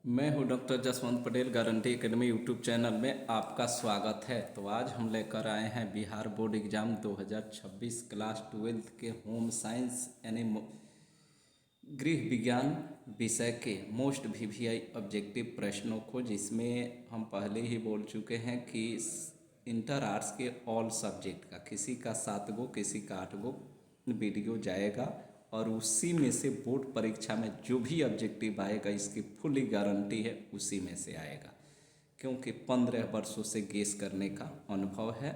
मैं हूं doctor Jaswant Patel, guarantee academy YouTube channel में आपका स्वागत है। तो आज हम लेकर आए हैं बिहार बोर्ड एग्ज़ाम 2026 क्लास 12 के होम साइंस यानी गृह विज्ञान विषय के मोस्ट वीवीआई ऑब्जेक्टिव प्रश्नों को, जिसमें हम पहले ही बोल चुके हैं कि इंटर आर्ट्स के ऑल सब्जेक्ट का किसी का 7 गो किसी का 8 गो वीडियो जाएगा और उसी में से बोर्ड परीक्षा में जो भी ऑब्जेक्टिव आएगा इसकी फुली गारंटी है उसी में से आएगा, क्योंकि 15 वर्षों से गेस करने का अनुभव है।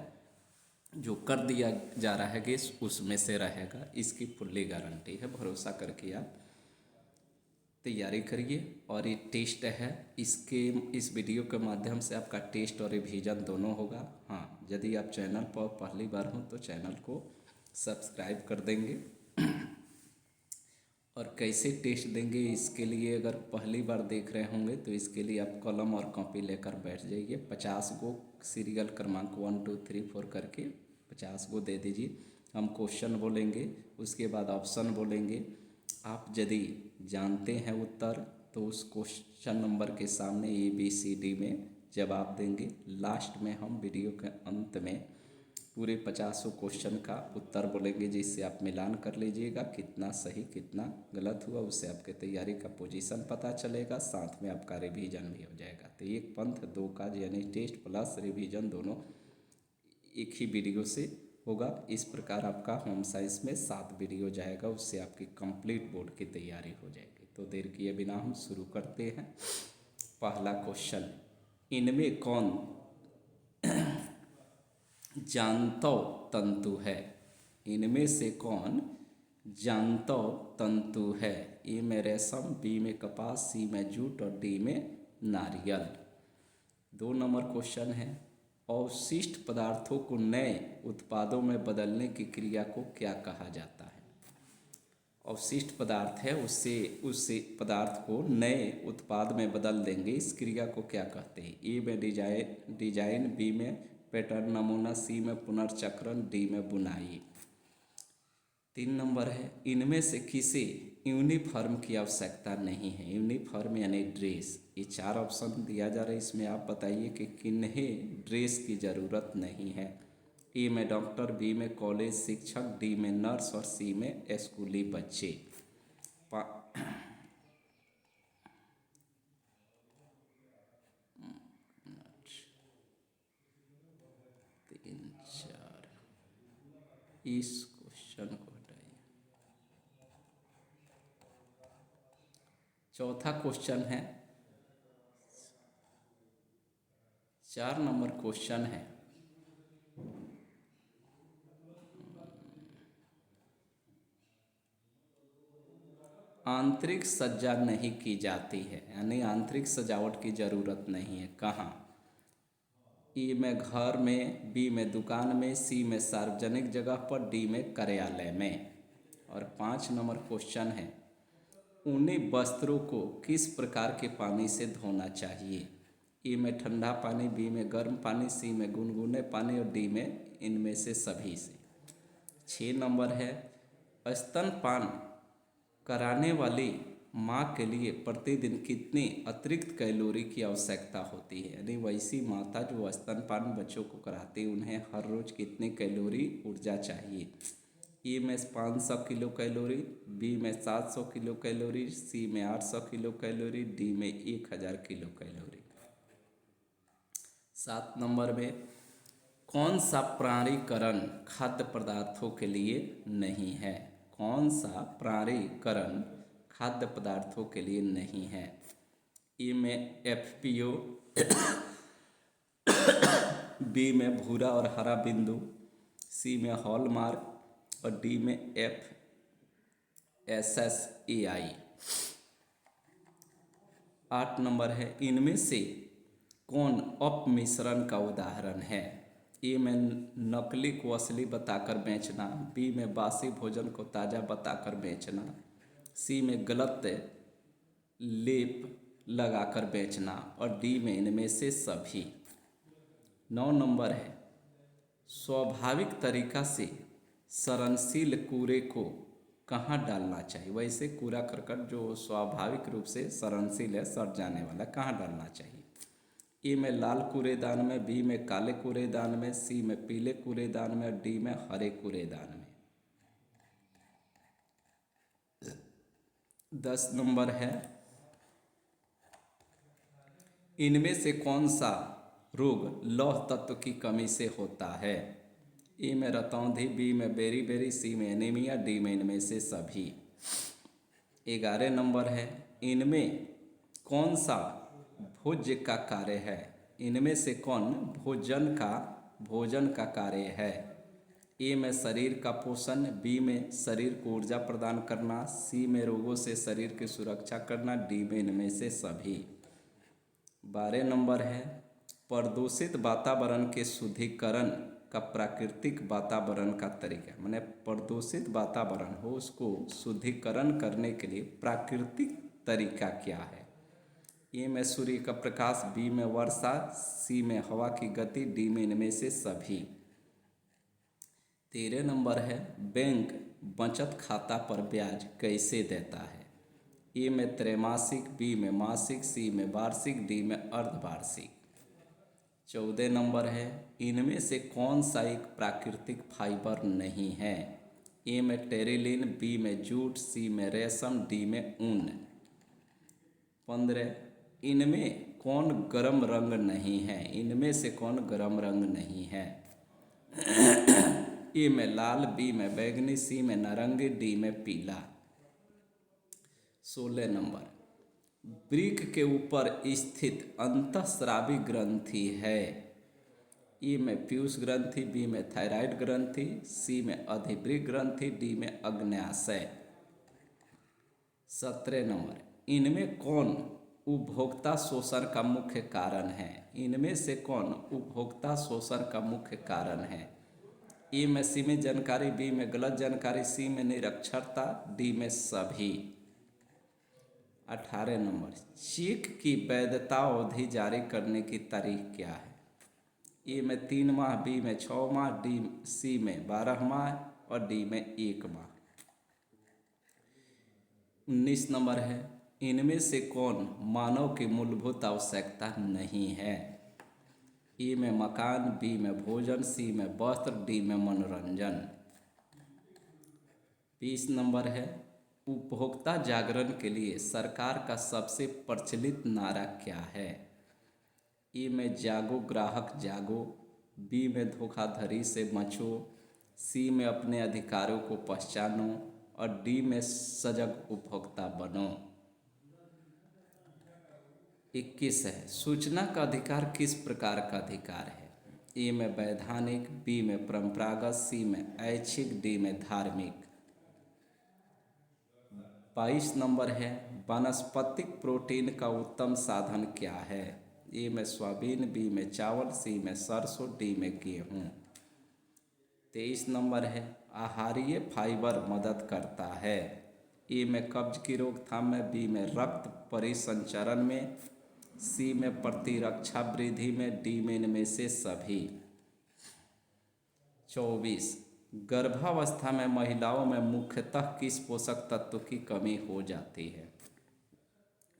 जो कर दिया जा रहा है गेस उसमें से रहेगा, इसकी फुल्ली गारंटी है। भरोसा करके आप तैयारी करिए। और ये टेस्ट है, इस वीडियो के माध्यम से आपका टेस्ट और रिवीजन दोनों होगा। हाँ, यदि आप चैनल पर पहली बार हो तो चैनल को सब्सक्राइब कर देंगे। और कैसे टेस्ट देंगे इसके लिए, अगर पहली बार देख रहे होंगे तो इसके लिए आप कलम और कॉपी लेकर बैठ जाइए। 50 गो सीरियल क्रमांक 1 2 3 4 करके 50 गो दे दीजिए। हम क्वेश्चन बोलेंगे, उसके बाद ऑप्शन बोलेंगे। आप यदि जानते हैं उत्तर तो उस क्वेश्चन नंबर के सामने ABCD में जवाब देंगे। लास्ट में हम वीडियो के अंत में पूरे 50 क्वेश्चन का उत्तर बोलेंगे, जिससे आप मिलान कर लीजिएगा कितना सही कितना गलत हुआ। उससे आपके तैयारी का पोजीशन पता चलेगा, साथ में आपका रिवीजन भी हो जाएगा। तो एक पंथ दो काज, यानी टेस्ट प्लस रिवीजन दोनों एक ही वीडियो से होगा। इस प्रकार आपका होम साइंस में 7 वीडियो जाएगा, उससे आपकी कंप्लीट बोर्ड की तैयारी हो जाएगी। तो देर किए बिना हम शुरू करते हैं। पहला क्वेश्चन, इनमें कौन जांतव तंतु है? इनमें से कौन जांतव तंतु है? ए में रेशम, बी में कपास, सी में जूट और डी में नारियल। 2 नंबर क्वेश्चन है, अवशिष्ट पदार्थों को नए उत्पादों में बदलने की क्रिया को क्या कहा जाता है? अवशिष्ट पदार्थ है, उससे पदार्थ को नए उत्पाद में बदल देंगे, इस क्रिया को क्या कहते हैं? ए में डिजाइन, बी में पैटर्न नमूना, सी में पुनर्चक्रण, डी में बुनाई। 3 नंबर है, इनमें से किसी यूनिफॉर्म की आवश्यकता नहीं है? यूनिफॉर्म यानी ड्रेस। ये 4 ऑप्शन दिया जा रहा है, इसमें आप बताइए कि किन्हें ड्रेस की ज़रूरत नहीं है। ए में डॉक्टर, बी में कॉलेज शिक्षक, डी में नर्स और सी में स्कूली बच्चे। 3 4 इस क्वेश्चन को हटाइए। चौथा क्वेश्चन है, 4 नंबर क्वेश्चन है, आंतरिक सज्जा नहीं की जाती है, यानी आंतरिक सजावट की ज़रूरत नहीं है, कहाँ? ए में घर में, बी में दुकान में, सी में सार्वजनिक जगह पर, डी में कार्यालय में। और 5 नंबर क्वेश्चन है, ऊनी वस्त्रों को किस प्रकार के पानी से धोना चाहिए? ए में ठंडा पानी, बी में गर्म पानी, सी में गुनगुने पानी और डी में इनमें से सभी से। 6 नंबर है, स्तनपान कराने वाली माँ के लिए प्रतिदिन कितनी अतिरिक्त कैलोरी की आवश्यकता होती है? यानी वैसी माता जो स्तनपान बच्चों को कराती है, उन्हें हर रोज़ कितनी कैलोरी ऊर्जा चाहिए? ए में 500 किलो कैलोरी, बी में 700 किलो कैलोरी, सी में 800 किलो कैलोरी, डी में 1000 किलो कैलोरी। 7 नंबर में, कौन सा प्राणीकरण खाद्य पदार्थों के लिए नहीं है? कौन सा प्राणीकरण खाद्य पदार्थों के लिए नहीं है? ए में FPO, बी में भूरा और हरा बिंदु, सी में हॉलमार्क और डी में FSSAI। 8 नंबर है, इनमें से कौन अपमिश्रण का उदाहरण है? ए में नकली को असली बताकर बेचना, बी में बासी भोजन को ताज़ा बताकर बेचना, सी में गलत लेप लगाकर बेचना और डी में इनमें से सभी। 9 नंबर है, स्वाभाविक तरीका से सरणशील कूड़े को कहाँ डालना चाहिए, वैसे कूड़ा करकट जो स्वाभाविक रूप से सड़नशील है, सड़ जाने वाला, कहाँ डालना चाहिए। ए में लाल कूड़ेदान में, बी में काले कूड़ेदान में, सी में पीले कूड़ेदान में और डी में हरे कूड़ेदान में। 10 नंबर है, इनमें से कौन सा रोग लौह तत्व की कमी से होता है। ए में रतौंधी, बी में बेरी, सी में एनीमिया, डी में इनमें से सभी। 11 नंबर है, इनमें कौन सा भोज्य का कार्य है। इनमें से कौन भोजन का कार्य है। ए में शरीर का पोषण, बी में शरीर को ऊर्जा प्रदान करना, सी में रोगों से शरीर की सुरक्षा करना, डी में इनमें से सभी। 12 नंबर है, प्रदूषित वातावरण के शुद्धिकरण का प्राकृतिक वातावरण का तरीका, माने प्रदूषित वातावरण हो उसको शुद्धिकरण करने के लिए प्राकृतिक तरीका क्या है। ए में सूर्य का प्रकाश, बी में वर्षा, सी में हवा की गति, डी में इनमें से सभी। 13 नंबर है, बैंक बचत खाता पर ब्याज कैसे देता है। ए में त्रैमासिक, बी में मासिक, सी में वार्षिक, डी में अर्धवार्षिक। 14 नंबर है, इनमें से कौन सा एक प्राकृतिक फाइबर नहीं है। ए में टेरिलिन, बी में जूट, सी में रेशम, डी में ऊन। 15, इनमें कौन गर्म रंग नहीं है। इनमें से कौन गर्म रंग नहीं है। ए में लाल, बी में बैंगनी, सी में नारंगी, डी में पीला। 16 नंबर, वृक्क के ऊपर स्थित अंतःस्रावी ग्रंथि है। ए में पीयूष ग्रंथि, बी में थायराइड ग्रंथि, सी में अधिवृक्क ग्रंथि, डी में अग्न्याशय। 17 नंबर, इनमें कौन उपभोक्ता शोषण का मुख्य कारण है। इनमें से कौन उपभोक्ता शोषण का मुख्य कारण है। ए में सीमित जानकारी, बी में गलत जानकारी, सी में निरक्षरता, डी में सभी। 18 नंबर, चेक की वैधता अवधि जारी करने की तारीख क्या है। ए में 3 माह, बी में 6 माह, सी में 12 माह और डी में 1 माह। 19 नंबर है, इनमें से कौन मानव की मूलभूत आवश्यकता नहीं है। ए में मकान, बी में भोजन, सी में वस्त्र, डी में मनोरंजन। 20 नंबर है, उपभोक्ता जागरण के लिए सरकार का सबसे प्रचलित नारा क्या है। ए में जागो ग्राहक जागो, बी में धोखाधड़ी से बचो, सी में अपने अधिकारों को पहचानो और डी में सजग उपभोक्ता बनो। 21 है, सूचना का अधिकार किस प्रकार का अधिकार है। ए में वैधानिक, बी में परंपरागत, सी में ऐच्छिक, डी में धार्मिक। 22 नंबर है, वानस्पतिक प्रोटीन का उत्तम साधन क्या है। ए में सोयाबीन, बी में चावल, सी में सरसों, डी में गेहूँ। 23 नंबर है, आहारीय फाइबर मदद करता है। ए में कब्ज की रोकथाम में, बी में रक्त परिसंचरण में, सी में प्रतिरक्षा वृद्धि में, डी में इनमें से सभी। 24, गर्भावस्था में महिलाओं में मुख्यतः किस पोषक तत्व की कमी हो जाती है।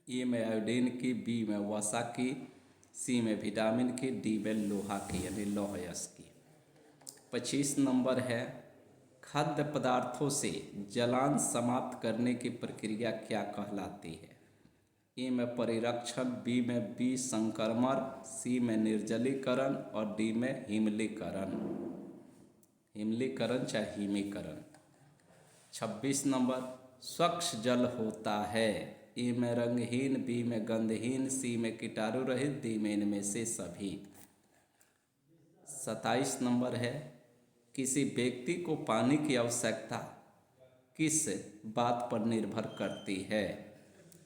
ए में आयोडीन की, बी में वसा की, सी में विटामिन की, डी में लोहा की यानी लौहयस की। 25 नंबर है, खाद्य पदार्थों से जलांश समाप्त करने की प्रक्रिया क्या कहलाती है। ए में परिरक्षण, बी में विसंक्रमण, सी में निर्जलीकरण और डी में हिमलीकरण चाहे हिमीकरण। 26 नंबर, स्वच्छ जल होता है। ए में रंगहीन, बी में गंधहीन, सी में कीटाणु रहित, डी में इनमें से सभी। 27 नंबर है, किसी व्यक्ति को पानी की आवश्यकता किस बात पर निर्भर करती है।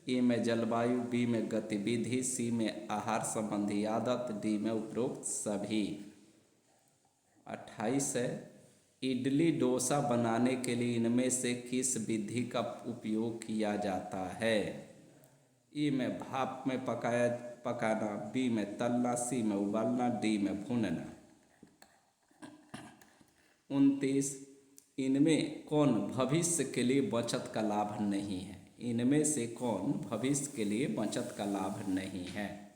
ए में जलवायु, बी में गतिविधि, सी में आहार संबंधी आदत, डी में उपरोक्त सभी। 28 है, इडली डोसा बनाने के लिए इनमें से किस विधि का उपयोग किया जाता है। ए में भाप में पकाना, बी में तलना, सी में उबालना, डी में भूनना। 29, इनमें कौन भविष्य के लिए बचत का लाभ नहीं है? इनमें से कौन भविष्य के लिए बचत का लाभ नहीं है?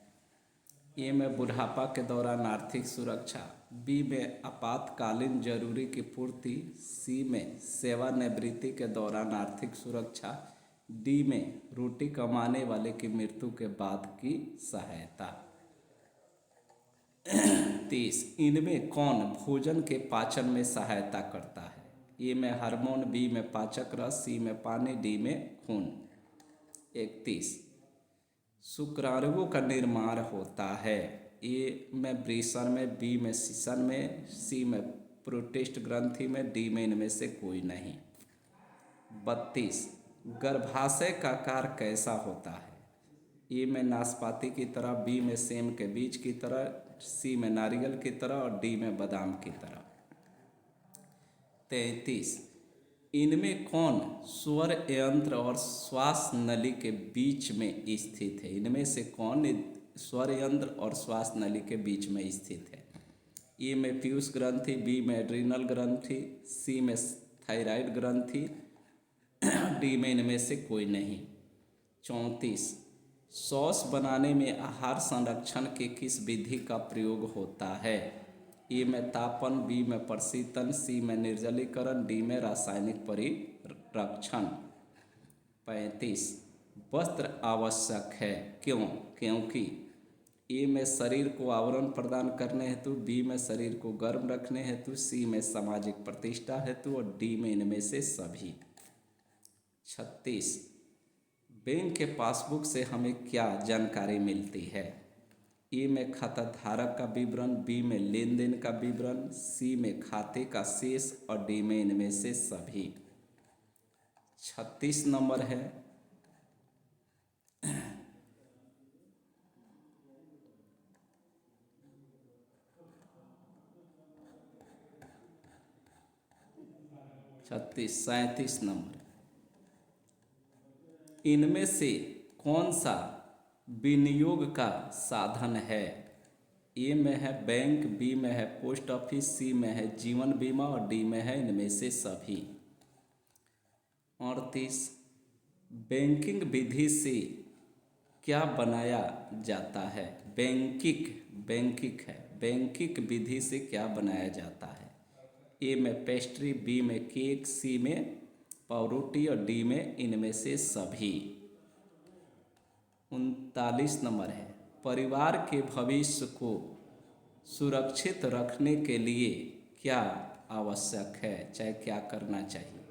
ए में बुढ़ापा के दौरान आर्थिक सुरक्षा, बी में आपातकालीन जरूरी की पूर्ति, सी में सेवानिवृत्ति के दौरान आर्थिक सुरक्षा, डी में रोटी कमाने वाले की मृत्यु के बाद की सहायता। 30 इनमें कौन भोजन के पाचन में सहायता करता है? ए में हार्मोन, बी में पाचक रस, सी में पानी, डी में खून। 31 शुक्राणुओं का निर्माण होता है। ए में वृषण में, बी में शीशन में, सी में प्रोटिस्ट ग्रंथि में, डी में इनमें से कोई नहीं। 32 गर्भाशय का आकार कैसा होता है? ए में नाशपाती की तरह, बी में सेम के बीज की तरह, सी में नारियल की तरह और डी में बादाम की तरह। 33 इनमें कौन स्वर यंत्र और श्वास नली के बीच में स्थित है? इनमें से कौन स्वर यंत्र और श्वास नली के बीच में स्थित है? ए में पीयूष ग्रंथि, बी में एड्रिनल ग्रंथि, सी में थायराइड ग्रंथि, डी में इनमें से कोई नहीं। 34 सॉस बनाने में आहार संरक्षण के किस विधि का प्रयोग होता है? ए में तापन, बी में प्रशीतन, सी में निर्जलीकरण, डी में रासायनिक परिरक्षण। 35 वस्त्र आवश्यक है, क्यों? क्योंकि ए में शरीर को आवरण प्रदान करने हेतु, बी में शरीर को गर्म रखने हेतु, सी में सामाजिक प्रतिष्ठा हेतु और डी में इनमें से सभी। 36 बैंक के पासबुक से हमें क्या जानकारी मिलती है? ए में खाता धारक का विवरण, बी में लेन देन का विवरण, सी में खाते का शेष और डी में इनमें से सभी। 36 नंबर है छत्तीस 37 नंबर इनमें से कौन सा विनियोग का साधन है? ए में है बैंक, बी में है पोस्ट ऑफिस, सी में है जीवन बीमा और डी में है इनमें से सभी। 38 बैंकिंग विधि से क्या बनाया जाता है? बैंकिक विधि से क्या बनाया जाता है? ए में पेस्ट्री, बी में केक, सी में पावरोटी और डी में इनमें से सभी। 39 नंबर है परिवार के भविष्य को सुरक्षित रखने के लिए क्या आवश्यक है, चाहे क्या करना चाहिए?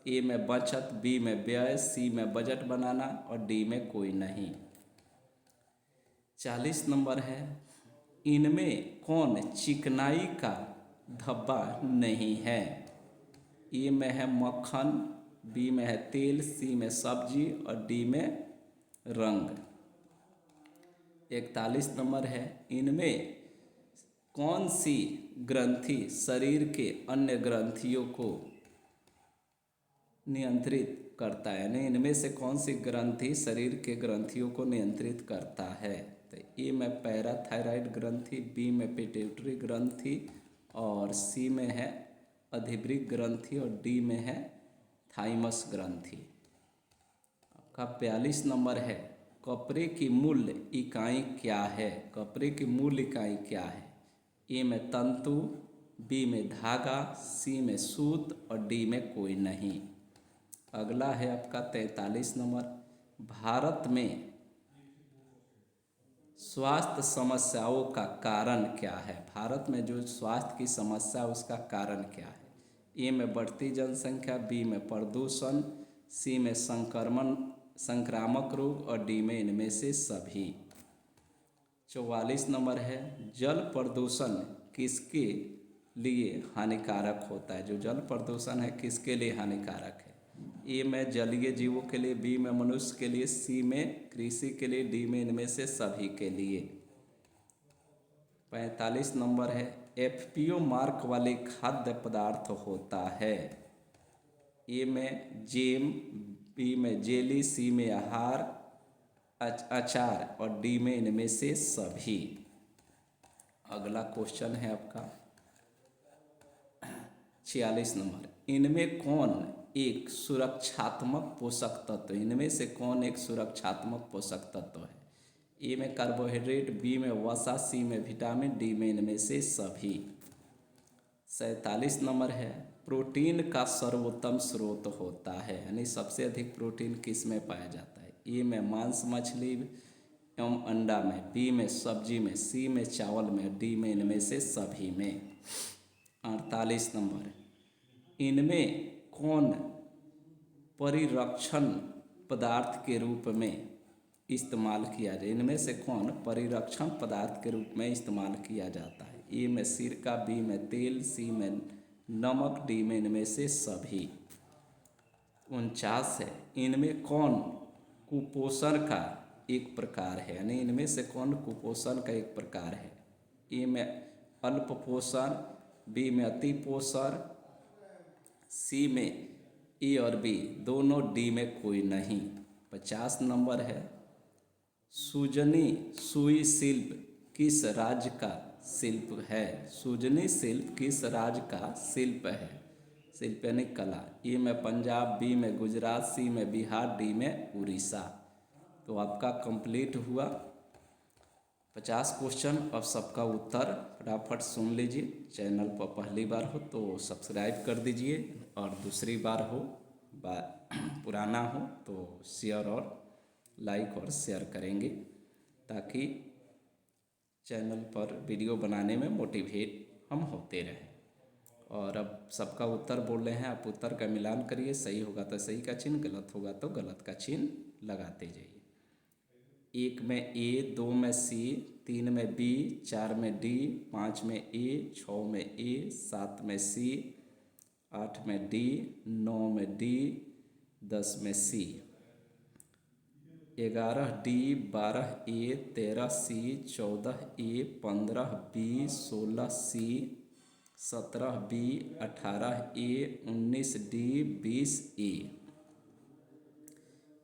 ए में बचत, बी में व्यय, सी में बजट बनाना और डी में कोई नहीं। 40 नंबर है इनमें कौन चिकनाई का धब्बा नहीं है? ए में है मक्खन, बी में है तेल, सी में सब्जी और डी में रंग। 41 नंबर है इनमें कौन सी ग्रंथि शरीर के अन्य ग्रंथियों को नियंत्रित करता है? यानी इनमें से कौन सी ग्रंथि शरीर के ग्रंथियों को नियंत्रित करता है? तो ए में पैराथायराइड ग्रंथि, बी में पिट्यूटरी ग्रंथि और सी में है अधिवृक्क ग्रंथि और डी में है थाइमस ग्रंथि। आपका 42 नंबर है कपड़े की मूल इकाई क्या है? कपड़े की मूल इकाई क्या है? ए में तंतु, बी में धागा, सी में सूत और डी में कोई नहीं। अगला है आपका 43 नंबर भारत में स्वास्थ्य समस्याओं का कारण क्या है? भारत में जो स्वास्थ्य की समस्या उसका कारण क्या है? ए में बढ़ती जनसंख्या, बी में प्रदूषण, सी में संक्रामक रोग और डी में इनमें से सभी। 44 नंबर है जल प्रदूषण किसके लिए हानिकारक होता है? जो जल प्रदूषण है किसके लिए हानिकारक है? ए में जलीय जीवों के लिए, बी में मनुष्य के लिए, सी में कृषि के लिए, डी में इनमें से सभी के लिए। 45 नंबर है एफपीओ मार्क वाले खाद्य पदार्थ होता है? ए में जेम, बी में जेली, सी में आहार अचार और डी में इनमें से सभी। अगला क्वेश्चन है आपका 46 नंबर इनमें कौन एक सुरक्षात्मक पोषक तत्व, इनमें से कौन एक सुरक्षात्मक पोषक तत्व है? ए में कार्बोहाइड्रेट, बी में वसा, सी में विटामिन, डी में इनमें से सभी। 47 नंबर है, प्रोटीन का सर्वोत्तम स्रोत होता है, यानी सबसे अधिक प्रोटीन किस में पाया जाता है? ए में मांस मछली एवं अंडा में, बी में सब्जी में, सी में चावल में, डी में इनमें से सभी में। 48 नंबर, इनमें कौन परिरक्षण पदार्थ के रूप में इस्तेमाल किया जाए? इनमें से कौन परिरक्षण पदार्थ के रूप में इस्तेमाल किया जाता है? ए में सिरका, बी में तेल, सी में नमक, डी में इनमें से सभी। 49 है, इनमें कौन कुपोषण का एक प्रकार है, यानी इनमें से कौन कुपोषण का एक प्रकार है? ए में अल्प पोषण, बी में अति पोषण, सी में ए और बी दोनों, डी में कोई नहीं। 50 नंबर है, सुजनी सुई शिल्प किस राज्य का शिल्प है? सुजनी शिल्प किस राज्य का शिल्प है? शिल्प यानी कला। ए में पंजाब, बी में गुजरात, सी में बिहार, डी में उड़ीसा। तो आपका कंप्लीट हुआ 50 क्वेश्चन। अब सबका उत्तर फटाफट सुन लीजिए। चैनल पर पहली बार हो तो सब्सक्राइब कर दीजिए, और दूसरी बार हो पुराना हो तो शेयर और लाइक और शेयर करेंगे, ताकि चैनल पर वीडियो बनाने में मोटिवेट हम होते रहें। और अब सबका उत्तर बोल रहे हैं, आप उत्तर का मिलान करिए, सही होगा तो सही का चिन्ह, गलत होगा तो गलत का चिन्ह लगाते जाइए। 1 में ए, 2 में सी, 3 में बी, 4 में डी, 5 में ए, 6 में ए, 7 में सी, 8 में डी, 9 में डी, 10 में सी, 11 डी, 12 ए, 13 सी, 14 ए, 15 बी, 16 सी, 17 बी, 18 ए, 19 डी, 20 ए,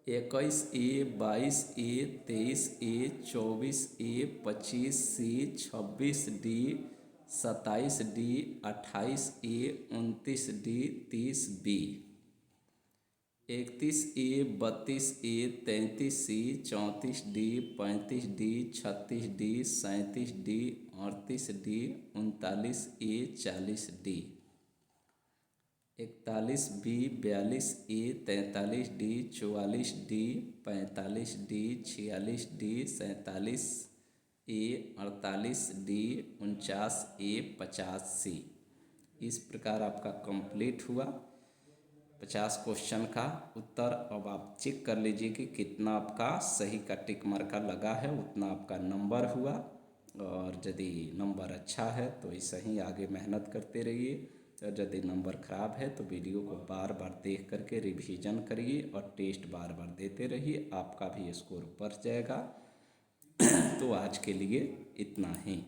21 ए, 22 ए, 23 ए, 24 ए, 25 सी, 26 डी, 27 डी, 28 ए, 29 डी, 30 बी, 31 ए, 32 ए, 33 सी, 34 D, 35 D, 36 D, 37 D, 38 D, 39 ए, 40 डी, 41 बी, 42 ए, 43 डी, 44 डी, 45 डी, 46 डी, 47 ए, 48 डी, 49 ए, 50 सी। इस प्रकार आपका कंप्लीट हुआ 50 क्वेश्चन का उत्तर। अब आप चेक कर लीजिए कि कितना आपका सही का टिक मार्का लगा है, उतना आपका नंबर हुआ। और यदि नंबर अच्छा है तो ऐसे ही आगे मेहनत करते रहिए, और यदि नंबर ख़राब है तो वीडियो को बार बार देख करके रिवीजन करिए और टेस्ट बार बार देते रहिए, आपका भी स्कोर बढ़ जाएगा। तो आज के लिए इतना ही।